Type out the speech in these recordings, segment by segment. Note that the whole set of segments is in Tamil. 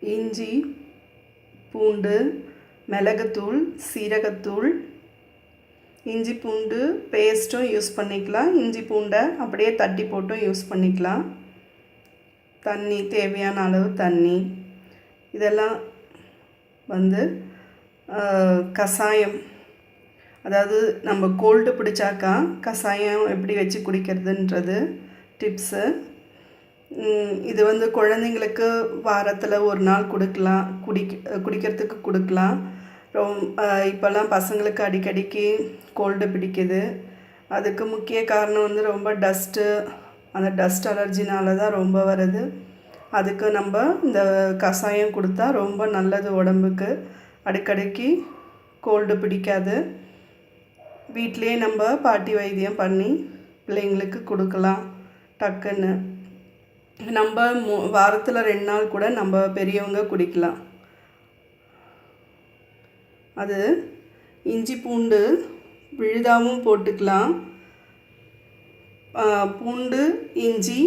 இஞ்சி பூண்டு மிளகுத்தூள் சீரகத்தூள் இஞ்சி பூண்டு பேஸ்ட்டும் யூஸ் பண்ணிக்கலாம். இஞ்சி பூண்டை அப்படியே தட்டி போட்டும் யூஸ் பண்ணிக்கலாம். தண்ணி, தேவையான அளவு தண்ணி, இதெல்லாம் வந்து கஷாயம், அதாவது நம்ம கோல்டு பிடிச்சாக்கா கஷாயம் எப்படி வச்சு குடிக்கிறதுன்றது டிப்ஸு. இது வந்து குழந்தைங்களுக்கு வாரத்தில் ஒரு நாள் கொடுக்கலாம், குடிக்கிறதுக்கு கொடுக்கலாம். இப்போல்லாம் பசங்களுக்கு அடிக்கடிக்கு கோல்டு பிடிக்குது. அதுக்கு முக்கிய காரணம் வந்து ரொம்ப டஸ்ட்டு, அந்த டஸ்ட் அலர்ஜினால தான் ரொம்ப வருது. அதுக்கு நம்ம இந்த கஷாயம் கொடுத்தா ரொம்ப நல்லது உடம்புக்கு. அடிக்கடிக்கு கோல்டு பிடிக்காது. வீட்டிலே நம்ம பாட்டி வைத்தியம் பண்ணி பிள்ளைங்களுக்கு கொடுக்கலாம் டக்குன்னு. நம்ம வாரத்தில் 2 நாள் கூட நம்ம பெரியவங்க குடிக்கலாம். அது இஞ்சி பூண்டு விழுதாவும் போட்டுக்கலாம். பூண்டு இஞ்சி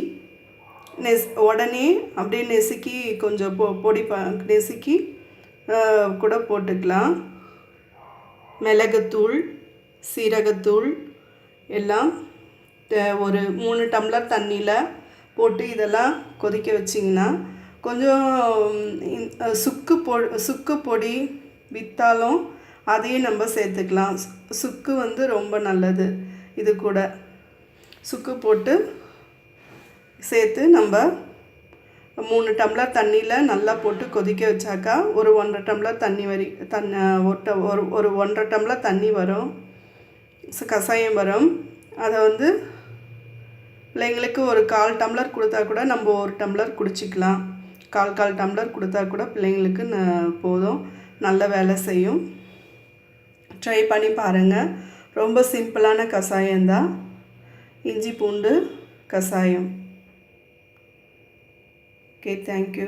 உடனே அப்படியே நெசுக்கி கொஞ்சம் பொடி நெசுக்கி கூட போட்டுக்கலாம். மிளகுத்தூள் சீரகத்தூள் எல்லாம் ஒரு 3 டம்ளர் தண்ணியில் போட்டு இதெல்லாம் கொதிக்க வச்சிங்கன்னா கொஞ்சம் சுக்கு பொடி விற்றாலும் அதையும் நம்ம சேர்த்துக்கலாம். சுக்கு வந்து ரொம்ப நல்லது. இது கூட சுக்கு போட்டு சேர்த்து நம்ம 3 டம்ளர் தண்ணியில் நல்லா போட்டு கொதிக்க வச்சாக்கா ஒரு 1.5 டம்ளர் தண்ணி ஒரு 1.5 டம்ளர் தண்ணி வரும், கஷாயம் வரும். அதை வந்து பிள்ளைங்களுக்கு ஒரு 1/4 டம்ளர் கொடுத்தா கூட நம்ம 1 டம்ளர் குடிச்சிக்கலாம். 1/4 டம்ளர் கொடுத்தா கூட பிள்ளைங்களுக்கு போதும், நல்ல வேலை செய்யும். ட்ரை பண்ணி பாருங்கள். ரொம்ப சிம்பிளான கஷாயம்தான் இஞ்சி பூண்டு கஷாயம். Okay, thank you.